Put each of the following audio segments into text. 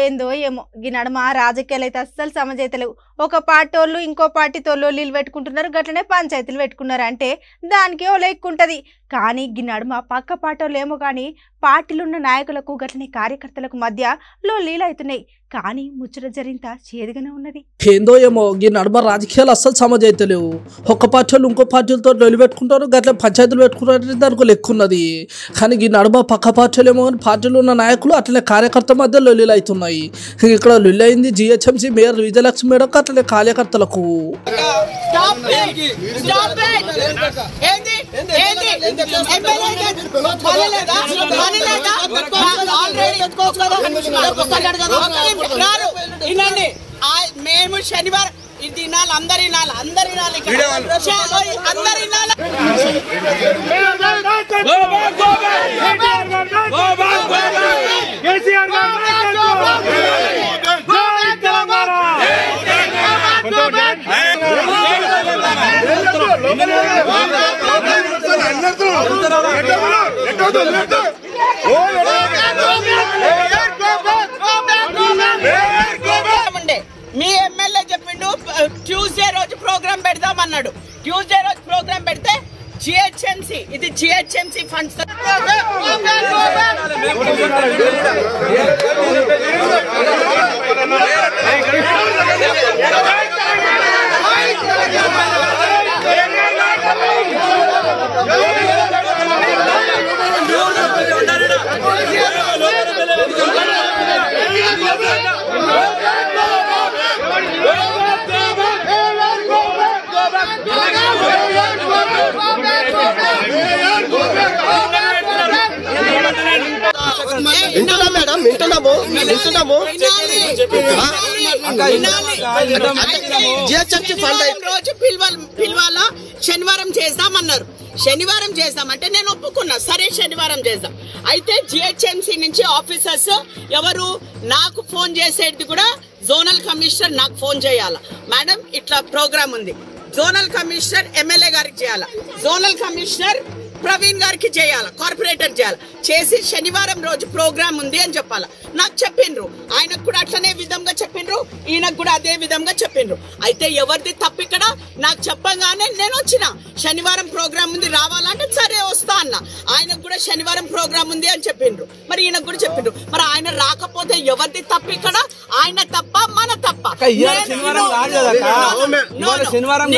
ఏందో ఏమో ఈ నడుమ రాజకీయాలు అయితే అస్సలు సమజైతలేవు. ఒక పార్టీలు ఇంకో పార్టీ తోళ్ళు పెట్టుకుంటున్నారు, గట్లనే పంచాయతీలు పెట్టుకున్నారు. అంటే దానికి ఓ లెక్కుంటది. కానీ ఈ నడుమ పక్క పార్టీలు ఏమో కానీ పార్టీలున్న నాయకులకు గట్లనే కార్యకర్తలకు మధ్య లొల్లీలు అవుతున్నాయి. కానీ ముచ్చట జరింత చేదుగానే ఉన్నది. ఏందో ఏమో ఈ నడుమ రాజకీయాలు అస్సలు సమజైతలేవు. ఒక్క పార్టీలు ఇంకో పార్టీలతో లొల్లి పెట్టుకుంటారు, గట్ల పంచాయతీలు పెట్టుకుంటారు, దానికి లెక్కున్నది. కానీ ఈ నడుమ పక్క పార్టీలు ఏమో కానీ పార్టీలు ఉన్న నాయకులు అట్లనే కార్యకర్త మధ్య లొల్లీలు అవుతున్నాయి. ఇక్కడ లొల్లి అయింది జిహెచ్ఎంసీ మేయర్ విజయలక్ష్మి మేడం అట్లనే కార్యకర్తలకు. మేము శనివారం ఇది నాలు అందరి నాలు అందరి నాలు అందరి నాలు మీ ఎమ్మెల్యే చెప్పిండు ట్యూస్డే రోజు ప్రోగ్రామ్ పెడదామన్నాడు. ట్యూస్డే రోజు ప్రోగ్రామ్ పెడితే జిహెచ్ఎంసీ ఇది జిహెచ్ఎంసీ ఫండ్స్ రోజు పిలవాలా శనివారం చేద్దామన్నారు. శనివారం చేద్దామంటే నేను ఒప్పుకున్నా, సరే శనివారం చేద్దాం. అయితే జిహెచ్ఎంసీ నుంచి ఆఫీసర్స్ ఎవరు నాకు ఫోన్ చేసేది కూడా జోనల్ కమిషనర్ నాకు ఫోన్ చేయాలా, మేడం ఇట్లా ప్రోగ్రామ్ ఉంది. జోనల్ కమిషనర్ ఎమ్మెల్యే గారికి చేయాలా, జోనల్ కమిషనర్ ప్రవీణ్ గారికి చేయాలి, కార్పొరేటర్ చేయాలి. చేసి శనివారం రోజు ప్రోగ్రామ్ ఉంది అని చెప్పాలి. నాకు చెప్పిండ్రు, ఆయనకు కూడా అట్లనే విధంగా చెప్పిండ్రు, ఈయనకు కూడా అదే విధంగా చెప్పిండ్రు. అయితే ఎవరిది తప్పు ఇక్కడ? నాకు చెప్పగానే నేను వచ్చిన శనివారం ప్రోగ్రామ్ ఉంది రావాలంటే సరే వస్తా అన్న. ఆయనకు కూడా శనివారం ప్రోగ్రామ్ ఉంది అని చెప్పిండ్రు, మరి ఈయనకు కూడా చెప్పిండ్రు. మరి ఆయన రాకపోతే ఎవరిది తప్పు ఇక్కడ? ఆయన తప్ప మన తప్ప? శనివారం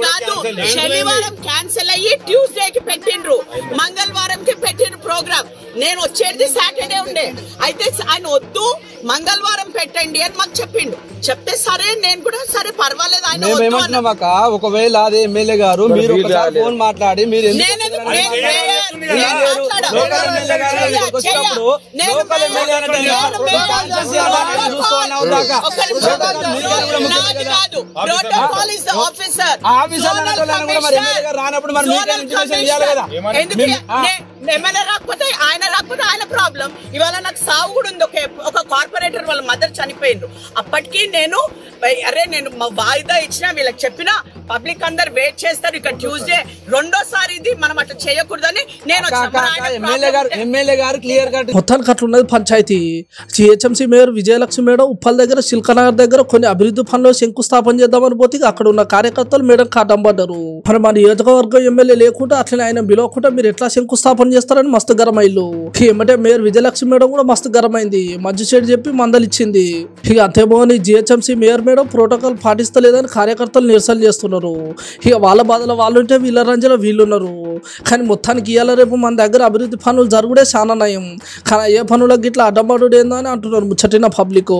కాదు, శనివారం క్యాన్సిల్ అయ్యి ట్యూస్డే కి పెట్టిండ్రు, మంగళవారం కి పెట్టిండ్రు ప్రోగ్రామ్. నేను వచ్చేది సాటర్డే ఉండే. అయితే ఆయన వద్దు మంగళవారం పెట్టండి అని మాకు చెప్పిండు. చెప్తే సరే నేను కూడా సరే పర్వాలేదు ఆయన ఒకవేళ అదే ఎమ్మెల్యే గారు మీరు ఫోన్ మాట్లాడి మీరు ఎమ్మెల్యే రాకపోతే ఆయన ప్రాబ్లం. ఇవాళ నాకు సాగు కూడా ఉంది. ఒక కార్పొరేటర్ వాళ్ళ మదర్ చనిపోయిండ్రు. అప్పటికి నేను నేను వాయిదా ఇచ్చినా వీళ్ళకి చెప్పినా పబ్లిక్ అందరు వెయిట్ చేస్తారు. ఇక్కడ ట్యూస్డే రెండోసారి ఇది మనం అట్లా చేయకూడదని నేను మొత్తానికి అట్లున్నది పంచాయతీ. GHMC mayor Vijayalakshmi madam Uppal దగ్గర శిల్కనగర్ దగ్గర కొన్ని అభివృద్ధి పనులు శంకుస్థాపన చేద్దామని పోతే అక్కడ ఉన్న కార్యకర్తలు మేడం కాటం పడ్డారు. మరి మన నియోజకవర్గం ఎమ్మెల్యే లేకుండా అట్లనే ఆయన పిలవకుండా మీరు ఎట్లా శంకుస్థాపన చేస్తారని మస్తు గరమైల్లు. ఏమంటే మేయర్ విజయలక్ష్మి మేడం కూడా మస్తు గరమైంది, మంచి చెడు చెప్పి మందలిచ్చింది. ఇక అంతేమోని జిహెచ్ఎంసీ మేయర్ మేడం ప్రోటోకాల్ పాటిస్తలేదని కార్యకర్తలు నిరసన చేస్తున్నారు. ఇక వాళ్ళ బాధలో వాళ్ళు ఉంటే వీళ్ళ రంజలో వీళ్ళున్నారు. కానీ మొత్తానికి ఇవాళ రేపు మన దగ్గర అభివృద్ధి పనులు జరుగుడే చాలా నయం. కానీ ఏ పనులకు ఇట్లా అడ్డపడుడు ఏందో అని అంటున్నారు ముచ్చటిన పబ్లిక్.